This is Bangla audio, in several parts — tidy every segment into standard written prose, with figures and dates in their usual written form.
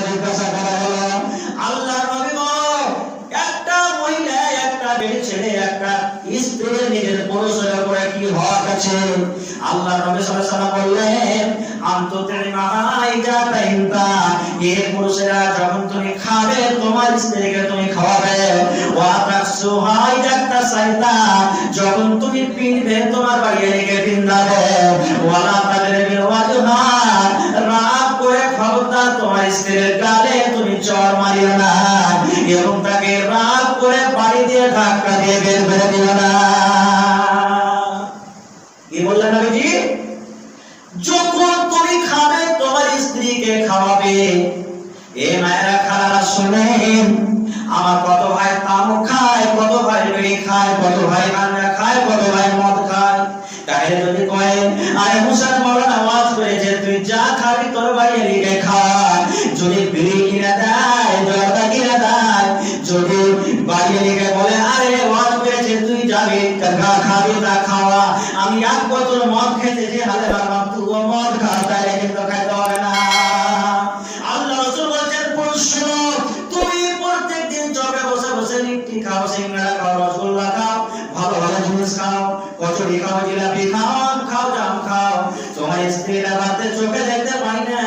জিজ্ঞাসা করা হলো, আল্লাহর নবী গো, একটা মহিলা, একটা বেটি ছেলে, একটা স্ত্রী নিজের পুরুষের উপরে কি হক আছে? আল্লাহর নবী সাল্লাল্লাহু আলাইহি ওয়াসাল্লাম বললেন, এই পুরুষেরা যখন তুমি খাবে তোমার স্ত্রীকে তুমি খাওয়াবে, যখন তুমি পিনবে তোমার বাড়ি রেখে পিন্দাবে, রাগ করে খবরদার তোমার স্ত্রীর গালে তুমি চড় মারিও না এবং তাকে রাগ করে বাড়ি দিয়ে ধাক্কা দিয়ে বের করে দিও না। কি বললেন নবীজি? যখন তুমি খাবে তোমার স্ত্রীকে খাওয়াবে। এ মায়েরা খালারা শুনেন, আমার কত ভাই তামাক খায়, কত ভাই বিড়ি খায়, কত ভাই গাঁজা খায়, কত ভাই মদ খায়। তাহলে যদি কয় আরে মুসার মাওলানা ওয়াজ করেছে তুই যা খাবি তোর বাইরে লিখে খা, যদি বিড়ি কিনে দেয়, জর্দা কিনে দেয়, যদি বাইরে লিখে বলে আরে ওয়াজ করেছে তুই যাবি যা খাবি তা খাওয়া, আমি এক বোতল মদ খেতে যে হালে ভাবলাম তুই মদ খা, তাহলে কিন্তু খাইতে হবে না। আল্লাহ রাসূল বলেছেন পুরুষ তুমি প্রত্যেকদিন চকে বসে বসে লিট্টি খাও, সিঙ্গাড়া খাও, রসগোল্লা খাও, ভালো ভালো জিনিস খাও, কচুরি খাও, জিলাপি খাও, খাও জাম খাও, তোমার স্ত্রীরা রাতে চোখে দেখতে পাই না,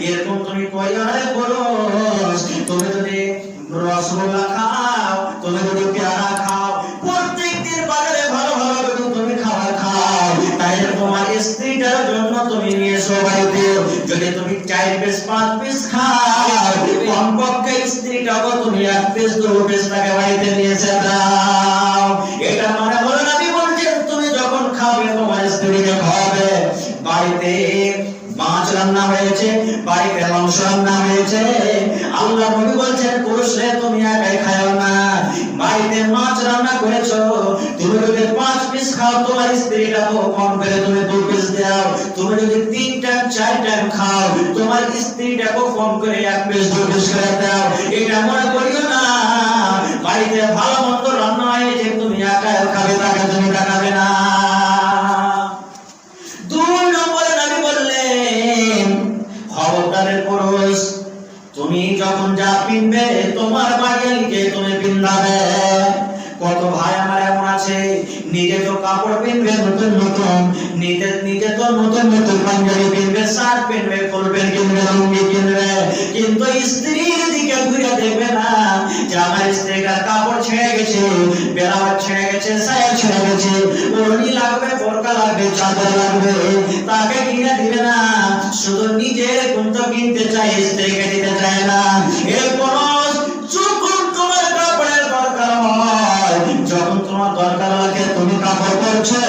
এরকম তুমি কইও না পুরুষ। তুমি যদি রসগোল্লা খাও, তুমি যদি পেয়ারা খাও, প্রত্যেকদিন বাজারে ভালো ভালো যদি তুমি খাবার খাও, তাহলে তোমার স্ত্রীটার জন্য তুমি নিয়ে এসো বাড়িতে। যদি তুমি 4 পিস 5 পিস খাও, কমপক্ষে স্ত্রীটাকে তুমি 1 পিস 2 পিস তাকে বাড়িতে নিয়ে এসে দাও। এটা মানে হলো নবী বলছেন তুমি যখন খাবে তোমার স্ত্রীকে খাওয়াবে। বাড়িতে মাছ রান্না হয়েছে, বাড়িতে মাংস রান্না হয়েছে, আল্লাহ নবী বলছেন পুরুষরে তুমি একাই খাও না, বাড়িতে মাছ রান্না করেছো, তুমি যদি 5 পিস খাও তোমার স্ত্রীটাকে কম করে তুমি 2 পিস দাও, তুমি যদি 3 টাইম 4 টাইম খাও তোমার স্ত্রীটাকে কম করে 1 পিস 2 পিস করে দাও। এটা মনে করিও না বাড়িতে ভালো মন্দ রান্না হয়েছে তুমি একাই খাবে, তাকে তুমি দেখাবে না। 2 নম্বরে নবী বললেন খবরদারের পুরুষ, তুমি যখন যা পিনবে তোমার বাড়িকে তুমি পিন্দাবে। কত ভাই আমার এমন আছে নিজে তো কাপড় পিনবে নতুন নতুন, নিজে তো নতুন নতুন পাঞ্জাবি পিনবে, শার্ট পিনবে, ফুল প্যান্ট কিনবে, লুঙ্গি কিনবে, কিন্তু স্ত্রীর দিকে ঘুরে দেখবে না যে আমার স্ত্রীর কাপড় ছেড়ে গেছে, ব্লাউজ ছেড়ে গেছে, সায়া ছেড়ে গেছে, ওড়নি লাগবে, বোরকা লাগবে, চাদর লাগবে, তাকে কিনে দিবে না। শুধু নিজের কোনটা কিনতে চায়, স্ত্রীকে দিতে চায় না। এরপর যখন তোমার কাপড়ের দরকার হয়, যখন তোমার দরকার লাগে তুমি কাপড় পরছো,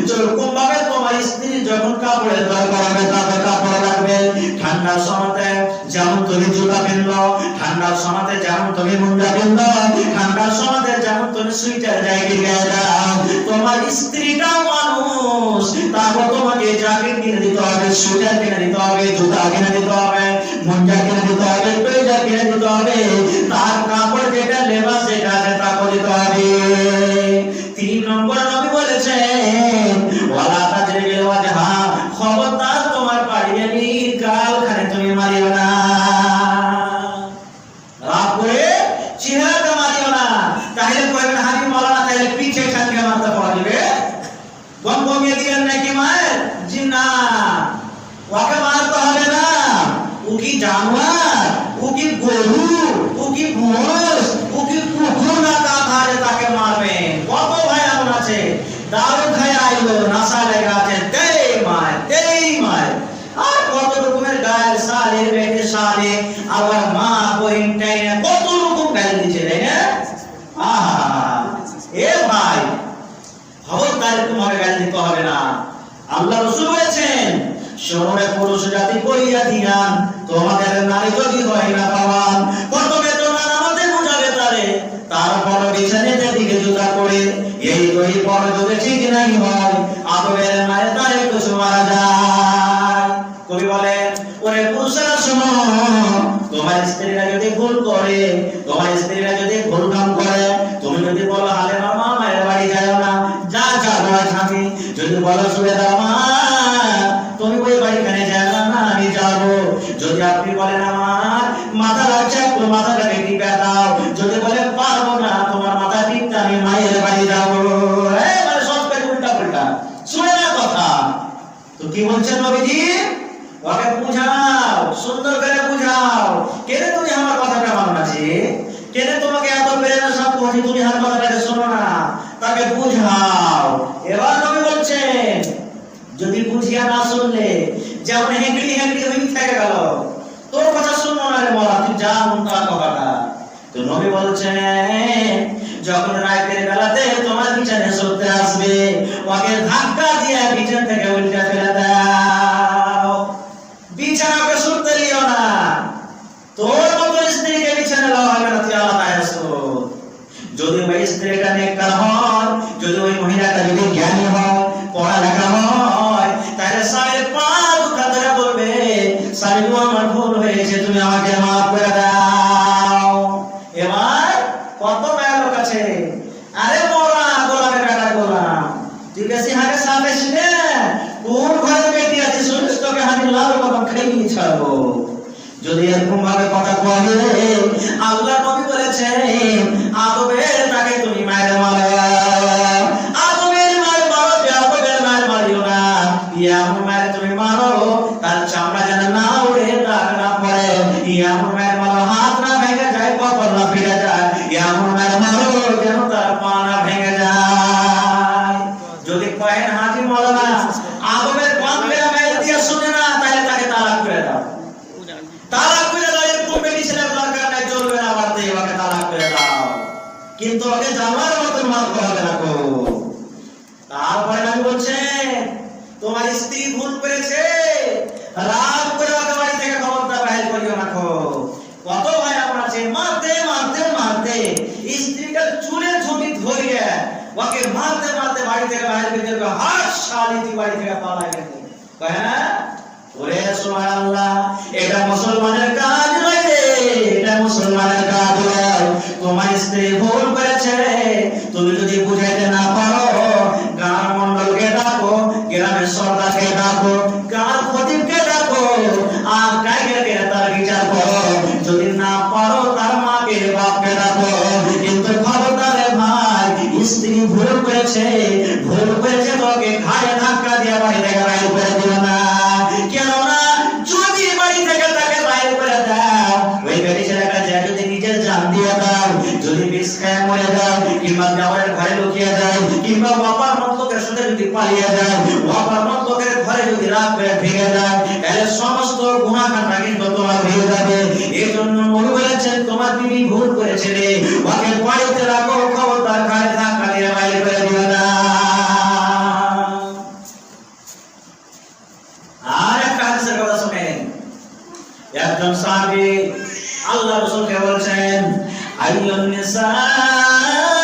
যেরকম ভাবে তোমার স্ত্রী যখন কাপড়ের দরকার হবে তাকে কাপড় লাগবে। ঠান্ডার সময়তে যেমন তুমি জুতা কিনলো, ঠান্ডার সময়তে যেমন তুমি মুন্ডা কিনলো, ঠান্ডার সময়তে যেমন তুমি সুইটার জ্যাকেট গায়ে দাও, তোমার স্ত্রীটাও মানুষ, তারপর তোমাকে জ্যাকেট কিনে দিতে হবে, সুইটার কিনে দিতে হবে, জুতা কিনে দিতে হবে, মুন্ডা কিনে দিতে হবে, ট্রাউজার কিনে দিতে হবে, তার কাপড় যেটা লেবাস যেটা আছে তা করে দিতে হবে। 3 নম্বর নবী বলেছেন ওয়ালা তাজরিবিল ওয়াজহা, খবরদার তোমার বাড়িয়ে নি গালখানে তুমি মারিও না, রাগ করে চেহারাটা মারিও না। তাহলে কয়েকটা হাবি মাওলানা তাহলে পিছে খানকে মারতে পাওয়া যাবে, গম গমিয়ে দিবেন নাকি মায়ের জিন্না, ওকে মারতে হবে না। ও কি জানোয়ার, ও কি গরু, ও কি মোষ, ও কি কুকুর না কাঁথারে তাকে মারবেন। কত ভাই এমন আছে দারু খায় আইলো নাশা লেগে আছে, দেই মায়, আর কত রকমের গায়ের সালে বেটে সালে, আবার মা বহিন টাইনে কত রকম গাল দিচ্ছে, তাই না? এ ভাই খবরদার তোমার গাল দিতে হবে না। আল্লাহ রাসূল বলেছেন শোনে পুরুষ জাতি করিয়া দিয়ান তোমাদের নারী যদি হয় না পাওয়ান, কত বেদনা আমাদের বুঝাবে তারে, তারপর বিছানাতে দিকে জুতা করে এই দই পর যদি ঠিক নাই হয় আদবের মায়ের তারে কিছু মারা যায়। কবি বলেন ওরে পুরুষরা শোনো, তোমার স্ত্রীরা যদি ভুল করে, তোমার স্ত্রীরা যদি ভুল কাম করে, তুমি যদি বলো হালে মামা মায়ের বাড়ি যাও না, যা যা নয় থাকি, যদি বলো শুয়ে দাও মা তুমি ওই বাড়িখানে যাও না আমি যাবো, যদি আপনি বলেন আমার তোমার মাথা লাগছে একটু মাথাটাকে টিপে দাও। যদি বলে পারবো না, তোমার মাথা টিপতে আমি মায়ের বাড়ি যাবো। মানে সব কাজ উল্টা পুল্টা, শুনে না কথা। তো কি বলছেন নবীজি? ওকে বুঝাও, সুন্দর করে বুঝাও। কেন তুমি আমার কথাটা মানো না? যে কেন তোমাকে এত প্রেরণা সব বলছি, তুমি আমার কথাটাকে শোনো না? তাকে বুঝাও। এবার নবী বলছেন, যদি বুঝিয়া না শুনলে, যেমন হেঁকড়ি হেঁকড়ি হয়ে থেকে গেল, তোর কথা শুনবো না রে মরা, তুই যা মন তার কথাটা। তো নবী বলছেন, যখন রাতের বেলাতে তোমার বিছানে শুতে আসবে, ওকে ধাক্কা দিয়ে বিছান থেকে উল্টে ফেলে দাও। বিছানাকে শুতে দিও না। তোর মতো স্ত্রীকে বিছানে দেওয়া হবে না, তুই আলাদা আসো। যদি ওই স্ত্রীটা নেককার হয়, যদি ওই মহিলাটা যদি জ্ঞানী হয়, পড়ালেখা হয়, তাহলে স্বামীর পা দুঃখা ধরে বলবে, স্বামী গো আমার ভুল হয়েছে, তুমি আমাকে মাফ করে দাও। এবার কত মেয়ে লোক আছে, আরে মোরা গোলামের বেটা গোলাম, তুই বেশি হাগে সাথে ছিলে, কোন ঘরে বেটি আছে শুনিস, তোকে হাতে লাল কদম খাইয়ে ছাড়বো। যদি এরকম ভাবে কথা বলে, আল্লাহ নবী বলেছেন, আদমের তাকে তুমি মায়ের মারো, আদমের মায়ের মারো, ইয়াকুবের মায়ের মারিও না। ইয়াকুবের মায়ের তুমি মারো, তার চামড়া যেন না উড়ে, দাগ না পড়ে। ইয়াকুবের মায়ের মারো, হাত না ভেঙে যায়, কপাল না ফিরে যায়। ইয়াকুবের মায়ের মারো, যেন তার পা না ভেঙে যায়। যদি কয়েন হাজি মাওলানা আদমের পা মেরা মেরে দিয়ে শুনে না, তাহলে তাকে তালাক করে দাও। তালাক করে দাও, এরকম বেটি ছেলের দরকার নাই, চলবে না, বাড়তে ওকে তালাক করে দাও। কিন্তু ওকে জামার মতন মারতে হবে না গো। তারপরে আমি বলছেন, তোমার স্ত্রী ভুল করেছে, রাগ করে ওকে বাড়ি থেকে খবরদার বাইরে করিও না গো। কত ভাই আপনার আছে, মারতে মারতে মারতে স্ত্রীটা চুলের ঝুঁটি ধরিয়ে ওকে মারতে মারতে বাড়ি থেকে বাইরে করে দেবে। হাত শালি তুই বাড়ি থেকে পালাই গেছে। হ্যাঁ, ওরে সুবহানাল্লাহ, এটা মুসলমানের কাজ নয় রে, এটা মুসলমানের কাজ নয়। তোমার স্ত্রী ভুল করেছে, তুমি যদি বুঝাইতে না পারো, গ্রাম মন্ডলকে ডাকো, গ্রামের সরকারকে ডাকো, গ্রামের খতিবকে ডাকো, আর কাইকে তার বিচার করো। যদি না পারো, তার মাকে বাপকে ডাকো। কিন্তু খবরদার ভাই, স্ত্রী ভুল করেছে, ভুল করেছে, তোকে ঘাড়ে ধাক্কা দিয়ে বাড়ি থেকে বাইর করে দিও না। কেননা যদি বাড়ি থেকে তাকে বাইর করে দাও, ওই বেটি ছেলেটা যদি নিজের জান দিয়ে দাও, যদি বিষ খেয়ে মরে যায়, কিংবা দেওয়ারের ঘরে লুকিয়ে যায়, কিংবা বাবার মতলোকের সাথে যদি পালিয়ে যায়, বাবার মতলোকের ঘরে যদি রাত করে ভেঙে যায়, তাহলে সমস্ত গুনাহটা কিন্তু তোমার হয়ে যাবে। এই জন্য নবী বলেছেন, তোমার বিবি ভুল করেছে রে, ওকে বাড়িতে রাখো, খবরদার ঘরে ধাক্কা দিয়ে বাইর করে দিও না। আর একটা হাদিসের কথা শুনেন, একজন সাহাবী আল্লাহ রাসূলকে বলছেন, আইয়ুন নিসাই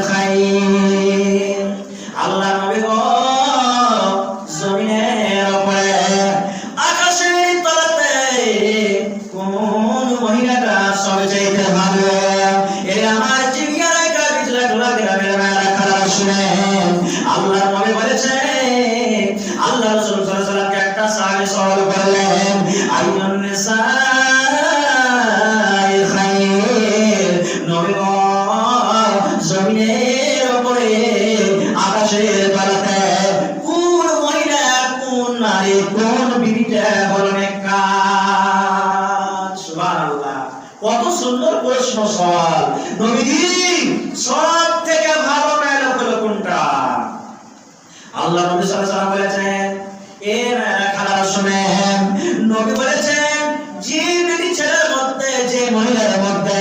খায়র। আল্লাহ নবী গো, জমিনের উপরে আকাশের তলাতে কোন মহিলাটা সবচেয়ে ভালো? এ আমার জিজ্ঞাসায় কাজ লাগলো, গ্রামের মেয়েরা খারাপ শুনেন। আল্লাহ নবী বলেছেন, আল্লাহ রাসূল সাল্লাল্লাহু আলাইহি ওয়াসাল্লামকে একটা সাহাবী সওয়াল করলেন, আইয়ুন নিসাই খায়র। নবী গো, জমিনের উপরে আকাশের তলাতে কোন মহিলা, কোন নারী, কোন বিবিটা হলো নেককার? সুবহানাল্লাহ, কত সুন্দর প্রশ্ন সওয়াল। নবীজি, সব থেকে ভালো মেয়ে হলো কোনটা? আল্লাহ নবী সাল্লাল্লাহু আলাইহি ওয়াসাল্লাম বলেছেন, এ মেয়েরা খালারা শুনেন, নবী বলেছেন, যে বেটি ছেলের মধ্যে, যে মহিলার মধ্যে,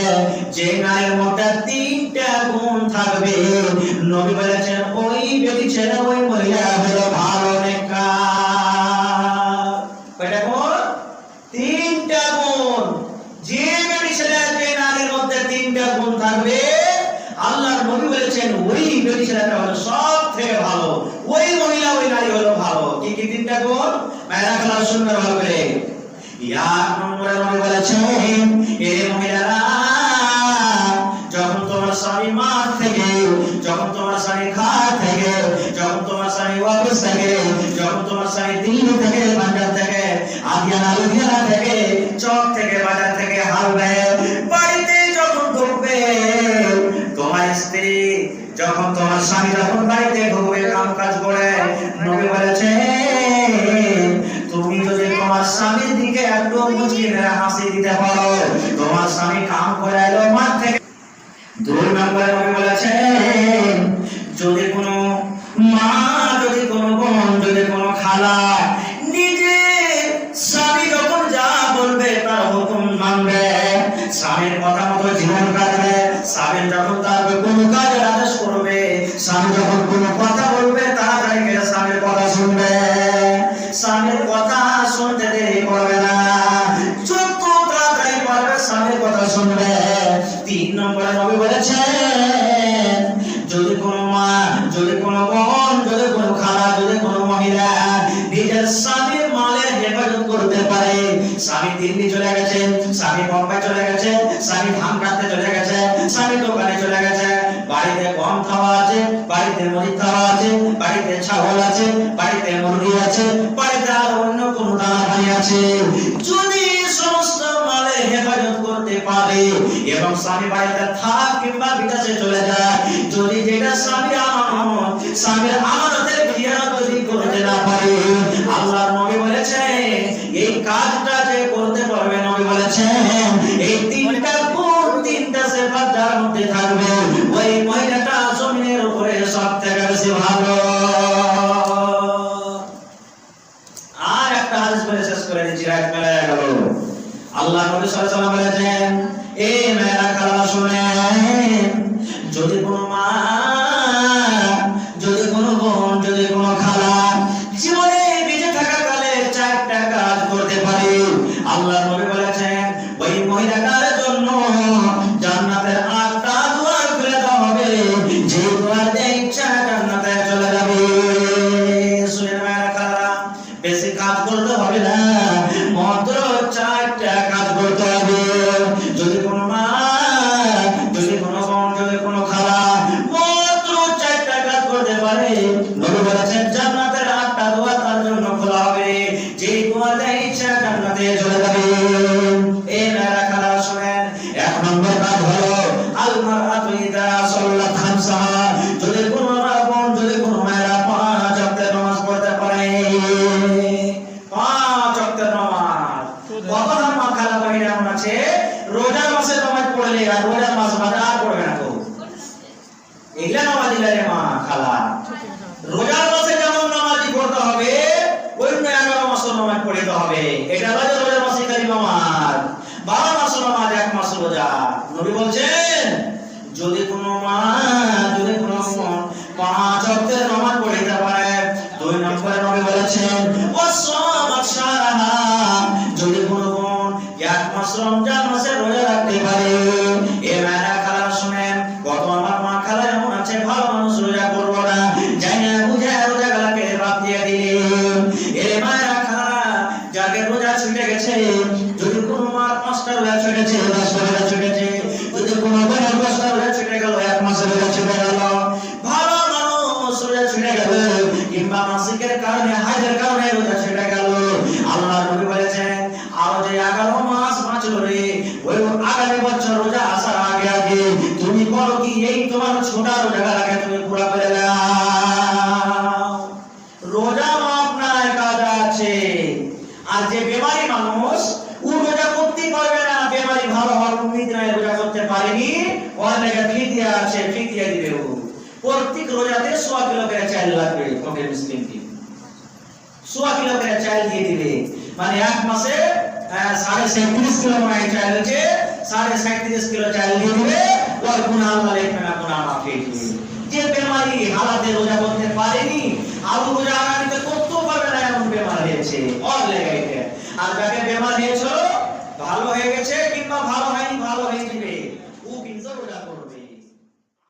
যে নারীর মধ্যে তিনটা গুণ থাকবে, নবী বলেছেন, ওই বেটি ছেলে, ওই মহিলা হলো ভালো নেককার। কয়টা গুণ? তিনটা গুণ। যে বেটি ছেলে, যে নারীর মধ্যে তিনটা গুণ থাকবে, আল্লাহর নবী বলেছেন, ওই বেটি ছেলেটা হলো সব থেকে ভালো, ওই মহিলা, ওই নারী হলো ভালো। কি কি তিনটা গুণ? মেয়েরা খালারা শুনবে ভালো করে। এক নম্বরে নবী বলেছেন, এ মহিলারা, যখন তোমার স্বামী মাঠ থেকে, যখন তোমার স্বামী ঘাট থেকে, যখন তোমার স্বামী অফিস থেকে, যখন তোমার স্বামী দিল্লি থেকে, পাঞ্জাব থেকে, আদিয়ানা লুধিয়ানা থেকে চক থেকে বাজার থেকে হালবে বাড়িতে যখন ঢুকবে, তোমার স্ত্রী যখন তোমার স্বামী যখন বাড়িতে ঢুকবে কাম কাজ করে, নবী বলেছেন তুমি যদি তোমার স্বামীর দিকে একটু মুচকি মেরে হাসি দিতে পারো, তোমার স্বামী কাম করে এলো মাঠ থেকে। 2 নম্বরে নবী বলেছেন যদি কোনো মা, যদি কোনো বোন, যদি কোনো খালা নিজে স্বামী যখন যা বলবে তার হুকুম মানবে, স্বামীর কথা মতো জীবন কাটাবে, স্বামী যখন তার কোনো কাজের আদেশ করবে, স্বামী যখন কোনো কথা বলবে তাড়াতাড়ি গিয়ে স্বামীর কথা শুনবে, স্বামীর কথা শুনতে দেরি করবে না, যত তাড়াতাড়ি পারবে স্বামীর কথা শুনবে। 3 নম্বরে নবী বলেছেন যদি কোনো মা, যদি কোনো বোন, যদি কোনো খালা, যদি কোনো মহিলা নিজের স্বামীর মালের হেফাজত করতে পারে, স্বামী দিল্লি চলে গেছে, স্বামী বোম্বে চলে গেছে, স্বামী ধান কাটতে চলে গেছে, স্বামী দোকানে চলে গেছে, বাড়িতে গম খাওয়া আছে, বাড়িতে মরিচ খাওয়া আছে, বাড়িতে ছাগল আছে, বাড়িতে মুরগি আছে, বাড়িতে আর অন্য কোনো দানা পানি আছে, যদি সমস্ত মালের হেফাজত করতে পারে এবং স্বামী বাড়িতে থাক কিংবা বিদেশে চলে যায়, যদি যেটা স্বামীর আমানত, স্বামীর আমানতের খিয়ানত যদি করতে না পারে, আল্লাহর নবী বলেছেন এই কাজটা যে করতে পারবে, নবী বলেছেন এই 3টা গুণ, 3টা সিফাত যার মধ্যে থাকবে ওই মহিলাটা জমিনের উপরে সবথেকে বেশি ভালো। আর একটা হাদিস বলে শেষ করে দিচ্ছি, রাত বেলা গেল। আল্লাহ নবী সাল্লাল্লাহু আলাইহি ওয়াসাল্লাম বলেছেন এই মেয়েরা খালা শুনেন, যদি কোনো মা, যদি কোনো বোন, যদি কোনো খালা জীবনে বেঁচে থাকা কালে 4টা কাজ করতে পারে, আল্লাহ নবী বলেছেন ওই মহিলাটার জন্য জান্নাতের 8টা দুয়ার খুলে দেওয়া হবে, যে দুয়ার দিয়ে ইচ্ছা জান্নাতে চলে যাবে। শুনেন মেয়েরা খালা, বেশি কাজ করতে হবে না, মাত্র 4টা কাজ করতে হবে। যদি কোনো মা, যদি কোনো বোন, যদি কোনো খালা মাত্র 4টা কাজ করতে পারে, নবী বলেছেন জান্নাতের 8টা দুয়ার তার জন্য খোলা হবে, যে দুয়ার দিয়ে ইচ্ছা জান্নাতে চলে যাবে। এই মেয়েরা খালা শুনেন, 1 নম্বর কাজ হলো আল মারআতু ইযা সাল্লাত খামসাহা, যদি কোনো বোন, যদি কোনো মেয়েরা 5 ওয়াক্তের নামাজ পড়তে পারে, 5 ওয়াক্তের নামাজ। কত মা খালা বাহিনী এমন আছে রোজার মাসে নামাজ পড়লে আর রোজার মাস বাদে আর পড়বে না, তো এগুলা নামাজ দিলে মা খালা রোজার মাসে যেমন নামাজি পড়তে হবে অন্য 11 মাসে নামাজ পড়তে হবে। এটা হলো রোজার মাসে কারি নামাজ, 12 মাস নামাজ, 1 মাস রোজা। নবী বলছেন যদি কোনো মা, যদি কোনো বোন 5 ওয়াক্তের নামাজ পড়তে পারে, 2 নম্বরে নবী বলেছেন ওয়াসামাত শাহরাহা, যদি কোনো বোন 1 মাস রমজান মাসে রোজা রাখতে পারে। এ মেয়েরা খালা শুনেন, কত আমার মা খালা এমন আছে ভালো মানুষ রোজা করবো না, জানি না বুঝে রোজা গলাকে বাদ দিয়ে দিলেন। এ মেয়েরা খালা যাকে রোজা ছুটে গেছে, যদি কোনো মার 5টা রোজা ছুটেছে, 10টা রোজা ছুটেছে, যদি কোনো বোনের 10টা রোজা ছুটে গেল, 1 মাসের রোজা ছুটে গেল, ভালো মানুষ রোজা ছুটে গেল, কিংবা মাসিকের কারণে, হাজের কারণে রোজা ছুটে গেল, আল্লাহ নবী বলেছেন আরো যে 11 মাস বাঁচলো রে, ওই আগামী বছর রোজা আসার আগে আগে তুমি করো কি এই তোমার ছোটা রোজাটাকে তুমি পুরা করে নাও। রোজা মাপ নাই, কাজ আছে। আর যে বেমারি মানুষ ও রোজা করতে পারবে না, বেমারি ভালো হওয়ার উম্মিদ নাই, রোজা করতে পারেনি, ওর লেগে ফিদিয়া আছে, ফিদিয়া দিবে। ও প্রত্যেক রোজাতে 100 কিলো করে চাল লাগবে, ফকির মুসলিমকে 100 কিলো করে চাল দিয়ে দিবে, মানে 1 মাসে 37.5 কিলো মানে চাল হচ্ছে 37.5 কিলো চাল দিয়ে দিবে, ওর গুনাহ আল্লাহ লিখবে না, গুনাহ মাফ হয়ে যাবে। যে বেমারি হালাতে রোজা করতে পারেনি আর রোজা আগামীতে করতেও পারবে না, এমন বেমার হয়েছে ওর লেগে। আর যাকে বেমার হয়েছিল ভালো হয়ে গেছে কিংবা ভালো